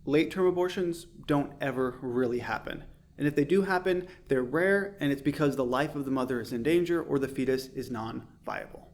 late-term abortions don't ever really happen. And if they do happen, they're rare, and it's because the life of the mother is in danger or the fetus is non-viable.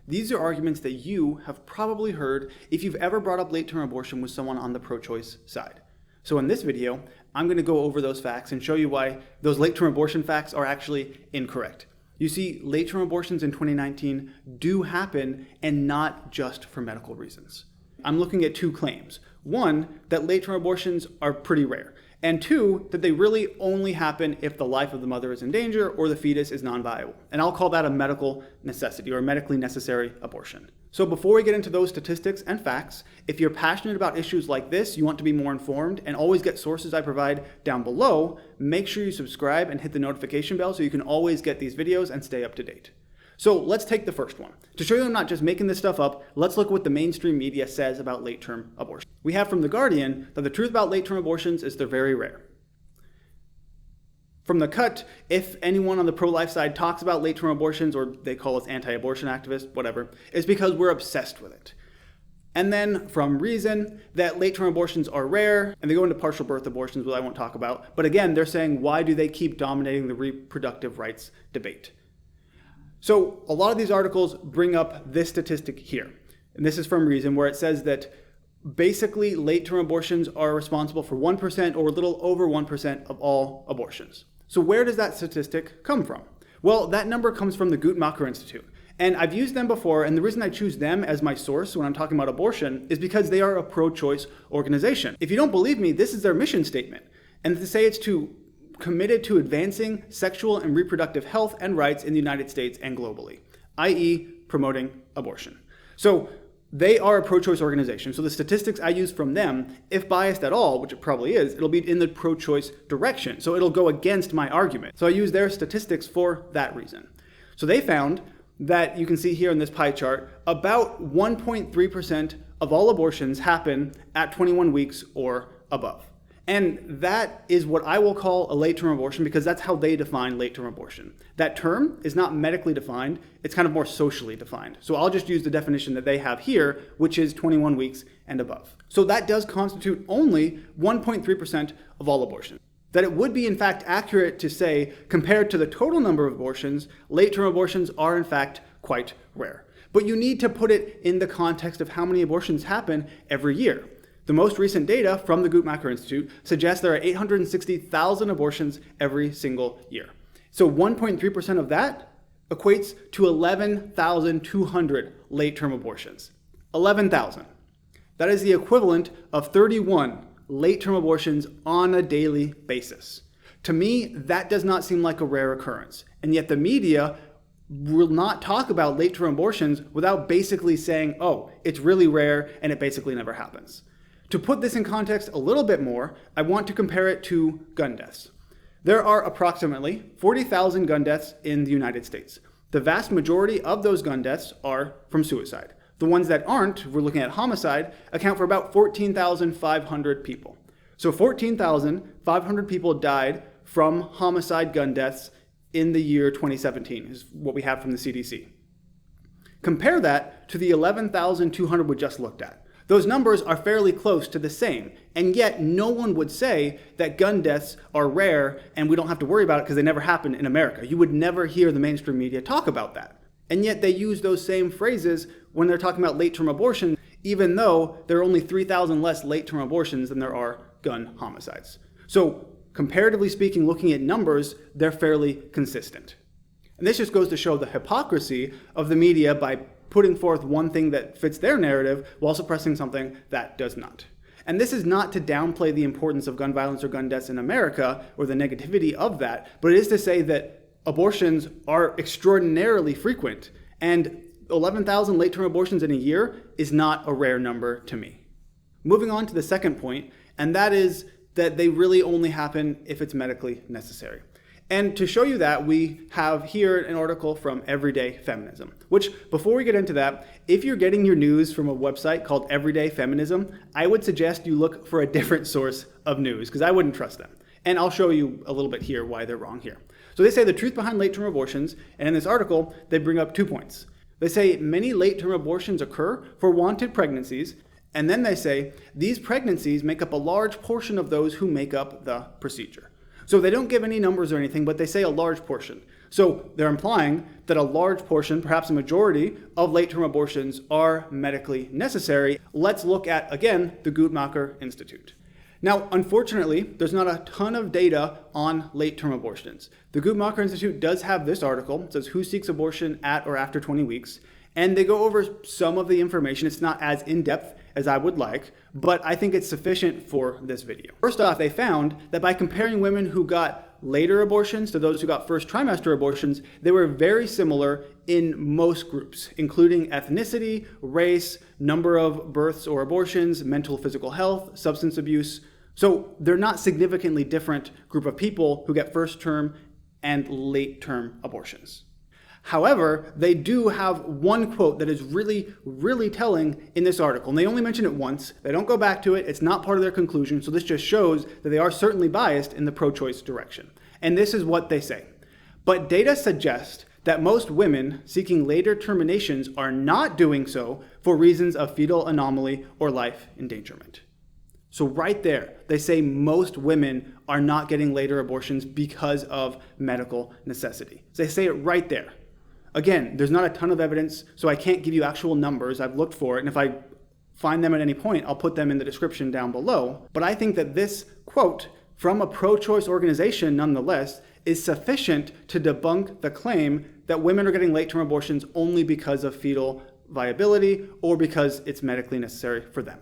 These are arguments that you have probably heard if you've ever brought up late-term abortion with someone on the pro-choice side. So in this video, I'm going to go over those facts and show you why those late-term abortion facts are actually incorrect. You see, late-term abortions in 2019 do happen, and not just for medical reasons. I'm looking at two claims. One, that late-term abortions are pretty rare. And two, that they really only happen if the life of the mother is in danger or the fetus is non-viable. And I'll call that a medical necessity or a medically necessary abortion. So before we get into those statistics and facts, if you're passionate about issues like this, you want to be more informed and always get sources I provide down below, make sure you subscribe and hit the notification bell so you can always get these videos and stay up to date. So let's take the first one. To show you I'm not just making this stuff up, let's look at what the mainstream media says about late-term abortion. We have from The Guardian that the truth about late-term abortions is they're very rare. From The Cut, if anyone on the pro-life side talks about late-term abortions, or they call us anti-abortion activists, whatever, it's because we're obsessed with it. And then from Reason, that late-term abortions are rare, and they go into partial birth abortions, which I won't talk about. But again, they're saying, why do they keep dominating the reproductive rights debate? So a lot of these articles bring up this statistic here. And this is from Reason, where it says that basically late-term abortions are responsible for 1% or a little over 1% of all abortions. So where does that statistic come from? Well, that number comes from the Guttmacher Institute. And I've used them before, and the reason I choose them as my source when I'm talking about abortion is because they are a pro-choice organization. If you don't believe me, this is their mission statement. And to say it's committed to advancing sexual and reproductive health and rights in the United States and globally, i.e. promoting abortion. So they are a pro-choice organization. So the statistics I use from them, if biased at all, which it probably is, it'll be in the pro-choice direction. So it'll go against my argument. So I use their statistics for that reason. So they found that, you can see here in this pie chart, about 1.3% of all abortions happen at 21 weeks or above. And that is what I will call a late-term abortion because that's how they define late-term abortion. That term is not medically defined, it's kind of more socially defined. So I'll just use the definition that they have here, which is 21 weeks and above. So that does constitute only 1.3% of all abortions. That it would be in fact accurate to say, compared to the total number of abortions, late-term abortions are in fact quite rare. But you need to put it in the context of how many abortions happen every year. The most recent data from the Guttmacher Institute suggests there are 860,000 abortions every single year. So 1.3% of that equates to 11,200 late-term abortions. 11,000. That is the equivalent of 31 late-term abortions on a daily basis. To me, that does not seem like a rare occurrence. And yet the media will not talk about late-term abortions without basically saying, oh, it's really rare and it basically never happens. To put this in context a little bit more, I want to compare it to gun deaths. There are approximately 40,000 gun deaths in the United States. The vast majority of those gun deaths are from suicide. The ones that aren't, if we're looking at homicide, account for about 14,500 people. So 14,500 people died from homicide gun deaths in the year 2017, is what we have from the CDC. Compare that to the 11,200 we just looked at. Those numbers are fairly close to the same, and yet no one would say that gun deaths are rare and we don't have to worry about it because they never happen in America. You would never hear the mainstream media talk about that. And yet they use those same phrases when they're talking about late-term abortion, even though there are only 3,000 less late-term abortions than there are gun homicides. So comparatively speaking, looking at numbers, they're fairly consistent. And this just goes to show the hypocrisy of the media by putting forth one thing that fits their narrative while suppressing something that does not. And this is not to downplay the importance of gun violence or gun deaths in America or the negativity of that, but it is to say that abortions are extraordinarily frequent, and 11,000 late-term abortions in a year is not a rare number to me. Moving on to the second point, and that is that they really only happen if it's medically necessary. And to show you that, we have here an article from Everyday Feminism, which, before we get into that, if you're getting your news from a website called Everyday Feminism, I would suggest you look for a different source of news, because I wouldn't trust them. And I'll show you a little bit here why they're wrong here. So they say the truth behind late-term abortions, and in this article, they bring up 2 points. They say many late-term abortions occur for wanted pregnancies, And then they say, these pregnancies make up a large portion of those who make up the procedure. So they don't give any numbers or anything, but they say a large portion. So they're implying that a large portion, perhaps a majority, of late-term abortions are medically necessary. Let's look at, again, the Guttmacher Institute. Now, unfortunately, there's not a ton of data on late-term abortions. The Guttmacher Institute does have this article. It says, who seeks abortion at or after 20 weeks? And they go over some of the information. It's not as in-depth as I would like, but I think it's sufficient for this video. First off, they found that by comparing women who got later abortions to those who got first trimester abortions, they were very similar in most groups, including ethnicity, race, number of births or abortions, mental physical health, substance abuse. So they're not significantly different group of people who get first term and late term abortions. However, they do have one quote that is really, really telling in this article. And they only mention it once. They don't go back to it. It's not part of their conclusion. So this just shows that they are certainly biased in the pro-choice direction. And this is what they say. But data suggest that most women seeking later terminations are not doing so for reasons of fetal anomaly or life endangerment. So right there, they say most women are not getting later abortions because of medical necessity. So they say it right there. Again, there's not a ton of evidence, so I can't give you actual numbers. I've looked for it, and if I find them at any point, I'll put them in the description down below. But I think that this quote from a pro-choice organization, nonetheless, is sufficient to debunk the claim that women are getting late-term abortions only because of fetal viability or because it's medically necessary for them.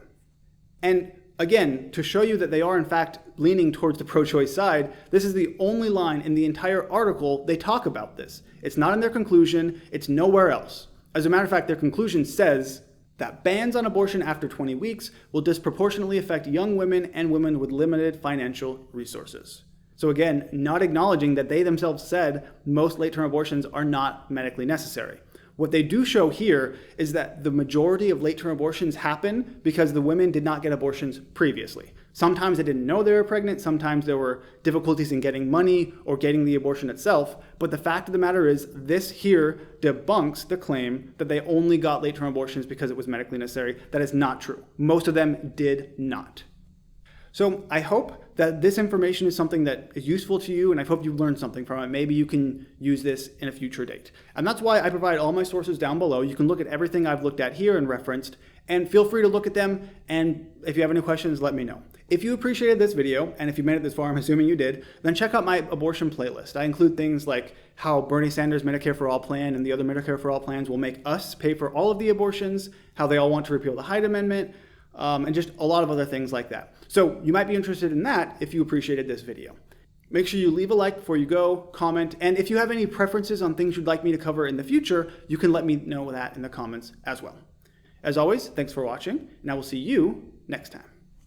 And again, to show you that they are in fact leaning towards the pro-choice side, this is the only line in the entire article they talk about this. It's not in their conclusion, it's nowhere else. As a matter of fact, their conclusion says that bans on abortion after 20 weeks will disproportionately affect young women and women with limited financial resources. So again, not acknowledging that they themselves said most late-term abortions are not medically necessary. What they do show here is that the majority of late-term abortions happen because the women did not get abortions previously. Sometimes they didn't know they were pregnant, sometimes there were difficulties in getting money or getting the abortion itself, but the fact of the matter is this here debunks the claim that they only got late-term abortions because it was medically necessary. That is not true. Most of them did not. So I hope that this information is something that is useful to you, and I hope you learned something from it. Maybe you can use this in a future date. And that's why I provide all my sources down below. You can look at everything I've looked at here and referenced, and feel free to look at them, and if you have any questions, let me know. If you appreciated this video, and if you made it this far, I'm assuming you did, then check out my abortion playlist. I include things like how Bernie Sanders' Medicare for All plan and the other Medicare for All plans will make us pay for all of the abortions, how they all want to repeal the Hyde Amendment, and just a lot of other things like that. So you might be interested in that if you appreciated this video. Make sure you leave a like before you go, comment, and if you have any preferences on things you'd like me to cover in the future, you can let me know that in the comments as well. As always, thanks for watching, and I will see you next time.